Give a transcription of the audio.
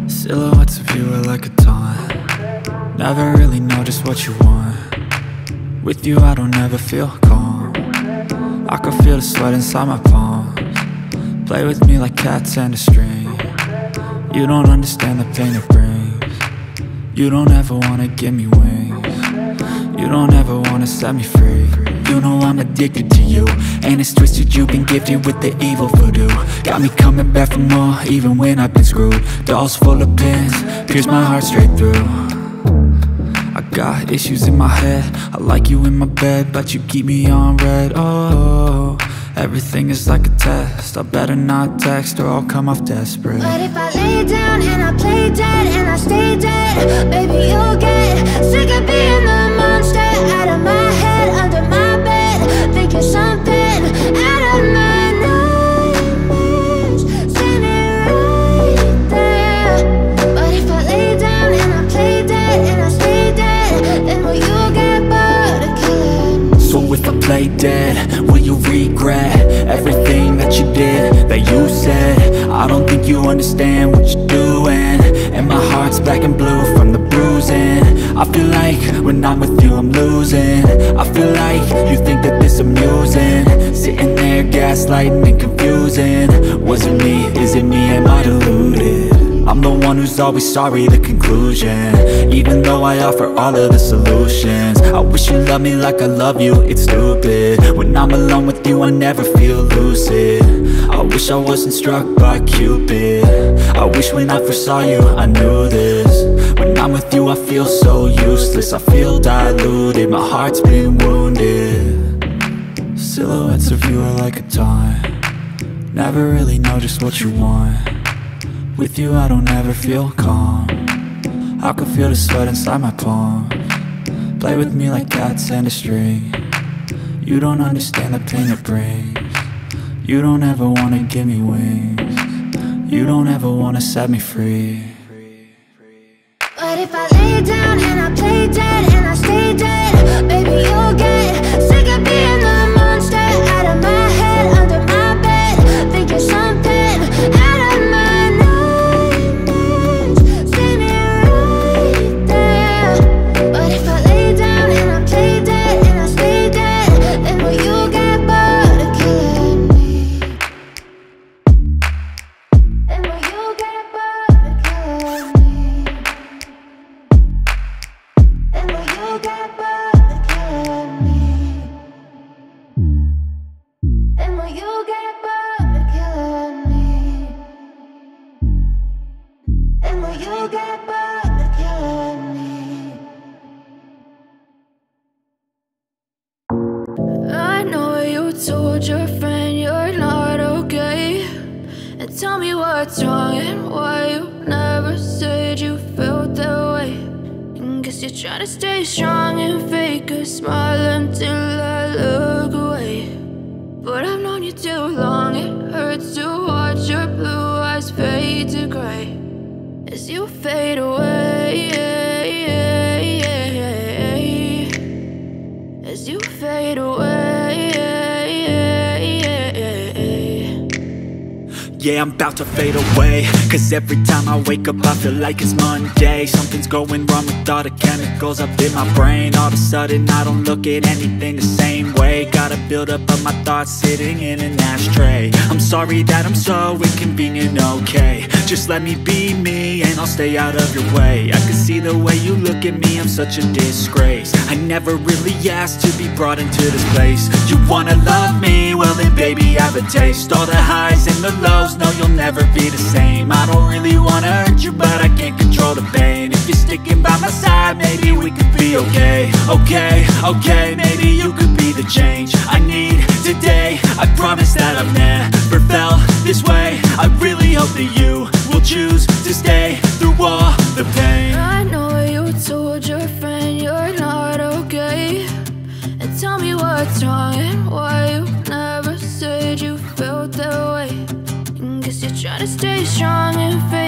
Silhouettes of you are like a taunt. Never really know just what you want. With you I don't ever feel calm. I can feel the sweat inside my palms. Play with me like cats and a string. You don't understand the pain it brings. You don't ever wanna give me wings. You don't ever wanna set me free. You know I'm addicted to you, and it's twisted, you've been gifted with the evil voodoo. Got me coming back for more, even when I've been screwed. Dolls full of pins, pierce my heart straight through. I got issues in my head, I like you in my bed, but you keep me on red. Oh, everything is like a test, I better not text or I'll come off desperate. But if I lay down and I play dead and I stay dead, baby you'll get sick of being the monster out of my head, under my bed, thinking something out of my nightmares, standing right there. But if I lay down and I play dead and I stay dead, then will you get bored of killing me? So if I play dead, will you regret everything that you did, that you said? I don't think you understand what you're doing, and my heart's black and blue from the bruising. I feel like when I'm with you I'm losing. I feel like you think that this amusing, sitting there gaslighting and confusing. Was it me? Is it me? Am I deluded? I'm the one who's always sorry, the conclusion, even though I offer all of the solutions. I wish you loved me like I love you, it's stupid. When I'm alone with you I never feel lucid. I wish I wasn't struck by Cupid. I wish when I first saw you I knew this. When I'm with you I feel so useless, I feel diluted, my heart's been wounded. Silhouettes of you are like a taunt. Never really know just what you want. With you I don't ever feel calm. I can feel the sweat inside my palms. Play with me like cats and a string. You don't understand the pain it brings. You don't ever wanna give me wings. You don't ever wanna set me free. But if I lay down and I play dead and I stay dead, baby you'll get sick of being the monster out of my head, under my bed, thinking something out of my nightmares, standing right there. But if I lay down and I play dead and I stay dead, then will you get bored of killing me? Then will you get bored of killing me? Then will you get bored of killing me? Then will you get bored of killing me? Then will you get bored of killing me? I know you told your friend you're not okay, and tell me what's wrong and why you never said you felt that way. Guess you're trying to stay strong and fake a smile until I look away. But I've known you too long, it hurts to watch your blue eyes fade to gray as you fade away, as you fade away. Yeah, I'm about to fade away, cause every time I wake up I feel like it's Monday. Something's going wrong with all the chemicals up in my brain. All of a sudden I don't look at anything the same way. Gotta build up of my thoughts sitting in an ashtray. I'm sorry that I'm so inconvenient, okay. Just let me be me and I'll stay out of your way. I can see the way you look at me, I'm such a disgrace. I never really asked to be brought into this place. You wanna love me? Well then baby have a taste. All the highs and the lows, no you'll never be the same. I don't really wanna hurt you but I can't control the pain. If you're sticking by my side maybe we could be okay. Okay, maybe you could be the change I need today. I promise that I've never felt this way. I really hope that you will choose to stay through all the pain. I know you told your friend you're not okay, and tell me what's wrong and why you never said you felt that way. And guess you're trying to stay strong and fake